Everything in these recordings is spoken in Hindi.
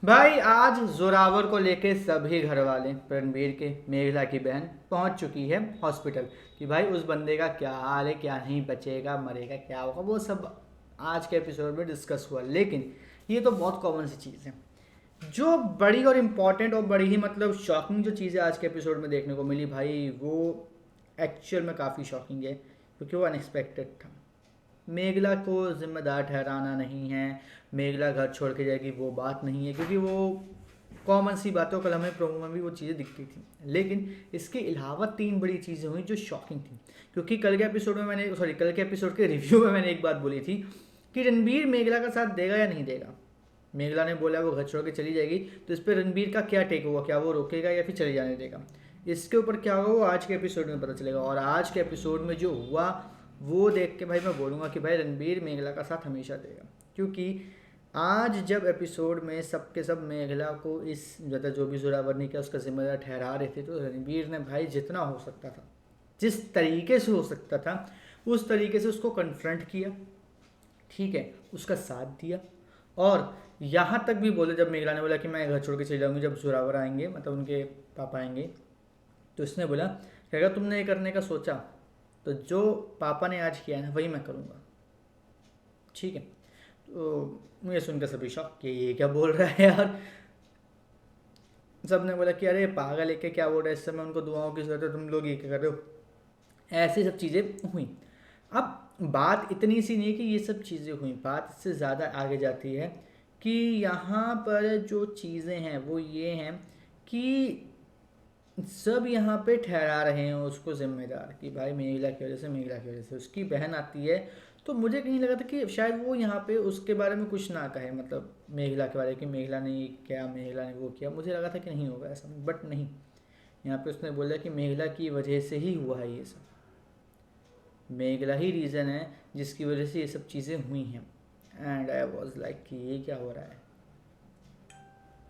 भाई आज जोरावर को लेके सभी घर वाले रणबीर के मेघला की बहन पहुंच चुकी है हॉस्पिटल कि भाई उस बंदे का क्या हाल है, क्या नहीं, बचेगा मरेगा, क्या होगा, वो सब आज के एपिसोड में डिस्कस हुआ। लेकिन ये तो बहुत कॉमन सी चीज़ है। जो बड़ी और इम्पॉर्टेंट और बड़ी ही मतलब शॉकिंग जो चीज़ें आज के एपिसोड में देखने को मिली भाई, वो एक्चुअल में काफ़ी शॉकिंग है क्योंकि वो अनएक्सपेक्टेड था। मेघला को जिम्मेदार ठहराना नहीं है, मेघला घर छोड़ के जाएगी वो बात नहीं है, क्योंकि वो कॉमन सी बातों, कल हमें प्रोमो में भी वो चीज़ें दिखती थी। लेकिन इसके अलावा तीन बड़ी चीज़ें हुई जो शॉकिंग थी। क्योंकि कल के एपिसोड के रिव्यू में मैंने एक बात बोली थी कि रणबीर मेघला का साथ देगा या नहीं देगा। मेघला ने बोला वो घर छोड़ के चली जाएगी, तो इस पर रणबीर का क्या टेक होगा, क्या वो रोकेगा या फिर चले जाने देगा। इसके ऊपर क्या होगा वो आज के एपिसोड में पता चलेगा। और आज के एपिसोड में जो हुआ वो देख के भाई मैं बोलूँगा कि भाई रणबीर मेघला का साथ हमेशा देगा। क्योंकि आज जब एपिसोड में सब के सब मेघला को इस ज़्यादा जो भी जोरावर ने किया उसका जिम्मेदार ठहरा रहे थे, तो रणबीर ने भाई जितना हो सकता था, जिस तरीके से हो सकता था, उस तरीके से उसको कन्फ्रंट किया। ठीक है, उसका साथ दिया। और यहाँ तक भी बोले, जब मेघला ने बोला कि मैं घर छोड़ के चली जाऊंगी जब जोरावर आएंगे, मतलब उनके पापा आएंगे, तो इसने बोला कि अगर तुमने ये करने का सोचा तो जो पापा ने आज किया है ना वही मैं करूँगा। ठीक है, तो मुझे सुनकर सभी शौक कि ये क्या बोल रहा है यार। सब ने बोला कि अरे पागल है क्या, क्या बोल रहा है, इस समय उनको दुआओं की जरूरत है, तुम लोग ये क्या कर रहे हो। ऐसी सब चीज़ें हुई। अब बात इतनी सी नहीं कि ये सब चीज़ें हुई, बात इससे ज़्यादा आगे जाती है कि यहाँ पर जो चीज़ें हैं वो ये हैं कि सब यहाँ पे ठहरा रहे हैं उसको जिम्मेदार कि भाई मेघला की वजह से उसकी बहन आती है। तो मुझे कहीं लगा था कि शायद वो यहाँ पे उसके बारे में कुछ ना कहे, मतलब मेघला के बारे में कि मेघला ने ये किया, मेघला ने वो किया। मुझे लगा था कि नहीं होगा ऐसा, बट नहीं। यहाँ पे उसने बोला कि मेघला की वजह से ही हुआ है ये सब, मेघला ही रीज़न है जिसकी वजह से ये सब चीज़ें हुई हैं। एंड आई वॉज लाइक कि ये क्या हो रहा है,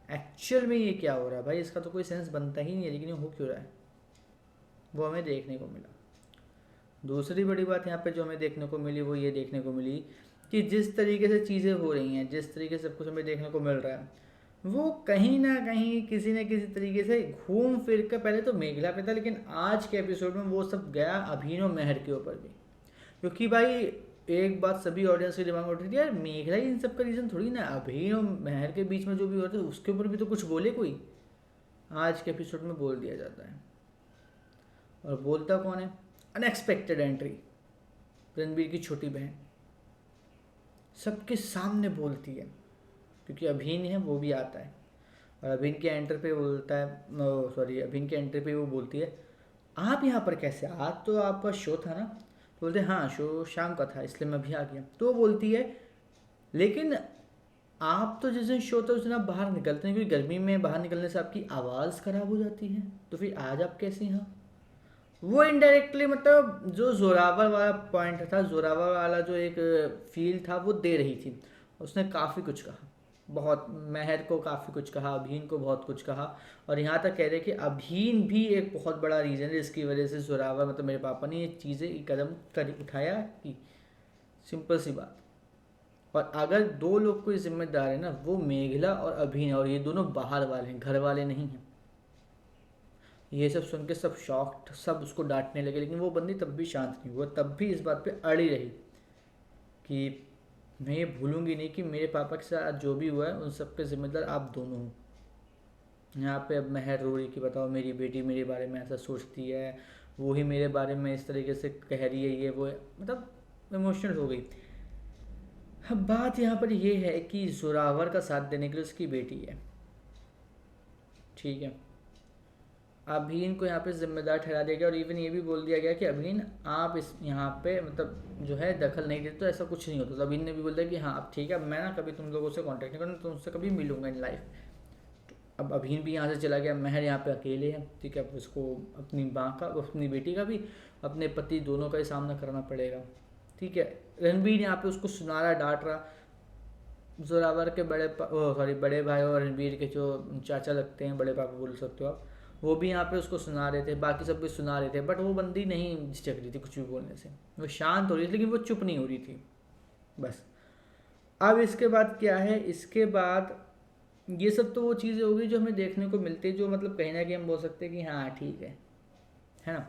एक्चुअल में ये क्या हो रहा है भाई, इसका तो कोई सेंस बनता ही नहीं है, लेकिन ये हो क्यों रहा है वो हमें देखने को मिला। दूसरी बड़ी बात यहाँ पे जो हमें देखने को मिली वो ये देखने को मिली कि जिस तरीके से चीज़ें हो रही हैं, जिस तरीके से सब कुछ हमें देखने को मिल रहा है, वो कहीं ना कहीं किसी न किसी तरीके से घूम फिर कर पहले तो मेघला पे था, लेकिन आज के एपिसोड में वो सब गया अभिनव और मेहर के ऊपर भी। क्योंकि भाई एक बात सभी ऑडियंस के दिमाग में उठ रही थी, यार मेघला ही इन सब का रीज़न थोड़ी ना, अभिनव और मेहर के बीच में जो भी होता है उसके ऊपर भी तो कुछ बोले कोई। आज के एपिसोड में बोल दिया जाता है। और बोलता कौन है? अनएक्सपेक्टेड एंट्री, रणबीर की छोटी बहन सबके सामने बोलती है, क्योंकि अभिन है वो भी आता है। और अभिन के एंटर पे बोलता है, सॉरी, अभिन के एंटर पे वो बोलती है आप यहाँ पर कैसे, आज तो आपका शो था ना। तो बोलते हैं हाँ शो शाम का था इसलिए मैं भी आ गया। तो वो बोलती है लेकिन आप तो जिस दिन शो था उस दिन आप बाहर निकलते हैं, क्योंकि गर्मी में बाहर निकलने से आपकी आवाज़ ख़राब हो जाती है, तो फिर आज आप कैसे यहाँ। वो इनडायरेक्टली मतलब जो जोरावर वाला पॉइंट था, जोरावर वाला जो एक फील था वो दे रही थी। उसने काफ़ी कुछ कहा, बहुत, महर को काफ़ी कुछ कहा, अभीन को बहुत कुछ कहा। और यहाँ तक कह रहे कि अभीन भी एक बहुत बड़ा रीज़न है जिसकी वजह से जोरावर, मतलब मेरे पापा ने ये चीज़ें कदम कर उठाया कि सिंपल सी बात। और अगर दो लोग कोई जिम्मेदार है ना वो मेघला और अभीन है, और ये दोनों बाहर वाले हैं, घर वाले नहीं हैं। ये सब सुन के सब शॉक्ड, सब उसको डांटने लगे, लेकिन वो बंदी तब भी शांत नहीं हुआ, तब भी इस बात पे अड़ी रही कि मैं ये भूलूंगी नहीं कि मेरे पापा के साथ जो भी हुआ है उन सब के जिम्मेदार आप दोनों हो। यहाँ पे अब महर रो रही कि बताओ मेरी बेटी मेरे बारे में ऐसा सोचती है, वो ही मेरे बारे में इस तरीके से कह रही है, ये वो है, मतलब इमोशनल हो गई। अब बात यहाँ पर ये है कि जोरावर का साथ देने के लिए उसकी बेटी है। ठीक है, अभीन को यहाँ पे जिम्मेदार ठहरा दिया गया, और इवन ये भी बोल दिया गया कि अभीन आप इस यहाँ पे मतलब जो है दखल नहीं देते तो ऐसा कुछ नहीं होता। तो अभीन ने भी बोल दिया कि हाँ अब ठीक है, मैं ना कभी तुम लोगों से कांटेक्ट नहीं करूँगा, तुमसे कभी मिलूंगा इन लाइफ। तो अब अभीन भी यहाँ से चला गया, महर यहाँ पे अकेले है। ठीक है, अब उसको अपनी माँ का, अपनी बेटी का भी, अपने पति दोनों का ही सामना करना पड़ेगा। ठीक है, रणबीर यहाँ पे उसको सुना रहा, डांट रहा। जोरावर के बड़े भाई और रणबीर के जो चाचा लगते हैं, बड़े पापा बोल सकते हो आप, वो भी यहाँ पे उसको सुना रहे थे, बाकी सब भी सुना रहे थे, बट वो बंदी नहीं झिझक रही थी कुछ भी बोलने से। वो शांत हो रही थी लेकिन वो चुप नहीं हो रही थी, बस। अब इसके बाद क्या है, इसके बाद ये सब तो वो चीज़ें हो गई जो हमें देखने को मिलती है, जो मतलब कहीं ना कहीं हम बोल सकते हैं कि हाँ ठीक है ना।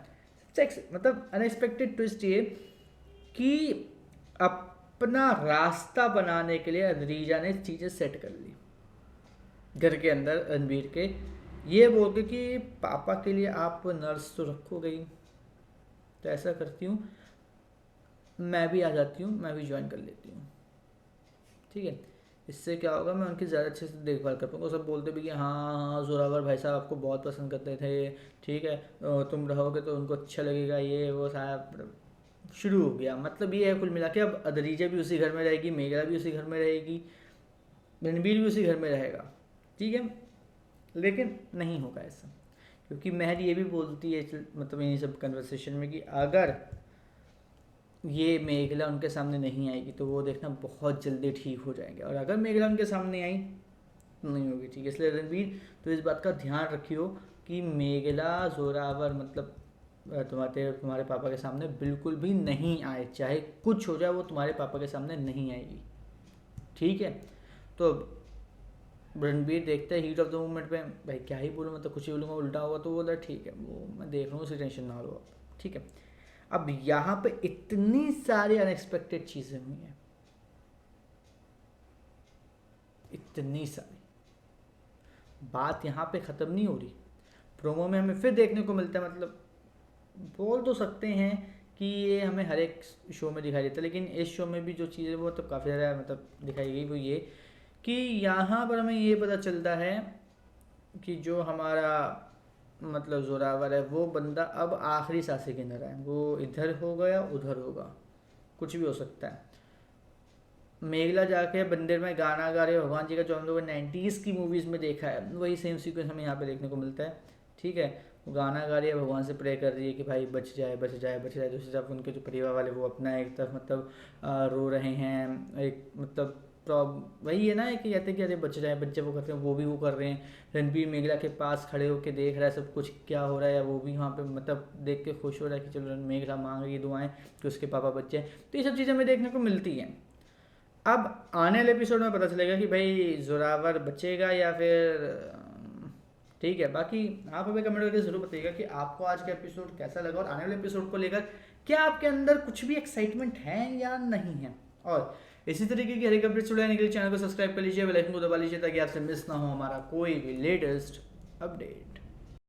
मतलब अनएक्सपेक्टेड ट्विस्ट ये कि अपना रास्ता बनाने के लिए अदरीजा ने चीज़ें सेट कर ली घर के अंदर रणबीर के, ये बोल के कि पापा के लिए आप नर्स तो रखोगे ही, तो ऐसा करती हूँ मैं भी आ जाती हूँ, मैं भी ज्वाइन कर लेती हूँ, ठीक है। इससे क्या होगा, मैं उनकी ज़्यादा अच्छे से देखभाल कर पाऊँगा। सब बोलते भी कि हाँ हाँ जोरावर भाई साहब आपको बहुत पसंद करते थे, ठीक है, तुम रहोगे तो उनको अच्छा लगेगा, ये वो साहब शुरू हो गया। मतलब ये है कुल मिला के, अब अदरीजा भी उसी घर में रहेगी, मेघला भी उसी घर में रहेगी, रणबीर भी उसी घर में रहेगा, ठीक है। लेकिन नहीं होगा ऐसा, क्योंकि महर ये भी बोलती है मतलब इन्हीं सब कन्वर्सेशन में कि अगर ये मेघला उनके सामने नहीं आएगी तो वो देखना बहुत जल्दी ठीक हो जाएंगे, और अगर मेघला उनके सामने आई तो नहीं होगी, ठीक है। इसलिए रणबीर तो इस बात का ध्यान रखियो कि मेघला जोरावर मतलब तुम्हारे पापा के सामने बिल्कुल भी नहीं आए, चाहे कुछ हो जाए वो तुम्हारे पापा के सामने नहीं आएगी, ठीक है। तो रणबीर देखते हैं हीट ऑफ द मोमेंट पे, भाई क्या ही बोलूँ, मैं तो कुछ ही बोलूँगा, उल्टा होगा तो बोला ठीक है वो मैं देख रहा हूँ, उसी टेंशन ना लो आप, ठीक है। अब यहाँ पे इतनी सारी अनएक्सपेक्टेड चीज़ें हुई हैं, इतनी सारी, बात यहाँ पे ख़त्म नहीं हो रही। प्रोमो में हमें फिर देखने को मिलता है, मतलब बोल तो सकते हैं कि ये हमें हर एक शो में दिखाई देता है, लेकिन इस शो में भी जो चीज़ें वो तो काफ़ी ज़्यादा मतलब दिखाई गई, वो ये कि यहाँ पर हमें ये पता चलता है कि जो हमारा मतलब जोरावर है वो बंदा अब आखिरी सांसें गिन रहा है, वो इधर होगा या उधर होगा, कुछ भी हो सकता है। मेघला जाके मंदिर में गाना गा रहे हैं भगवान जी का, जो हम लोगों ने 90s की मूवीज़ में देखा है, वही सेम सीक्वेंस हमें यहाँ पे देखने को मिलता है, ठीक है। वो गाना गा रही है, भगवान से प्रे कर रही है कि भाई बच जाए बच जाए बच जाए। दूसरी तरफ उनके जो परिवार वाले वो अपना एक तरफ मतलब रो रहे हैं, एक मतलब वही है ना कि कहते हैं कि अरे बच जाए बच्चे, वो करते हैं वो कर रहे हैं। रणबीर मेघला के पास खड़े होकर देख रहा है सब कुछ क्या हो रहा है, वो भी वहाँ पे मतलब देख के खुश हो रहा है कि चलो मेघला मांग रही है दुआएं कि उसके पापा बच्चे। तो ये सब चीज़ें हमें देखने को मिलती हैं। अब आने वाले एपिसोड में पता चलेगा कि भाई जोरावर बचेगा या फिर ठीक है। बाकी आप हमें कमेंट करके जरूर बताइएगा कि आपको आज का एपिसोड कैसा लगा, और आने वाले एपिसोड को लेकर क्या आपके अंदर कुछ भी एक्साइटमेंट है या नहीं है। और इसी तरीके की हर एक अपडेट सुनाने के लिए चैनल को सब्सक्राइब कर लीजिए, बेल आइकन को दबा लीजिए ताकि आपसे मिस ना हो हमारा कोई भी लेटेस्ट अपडेट।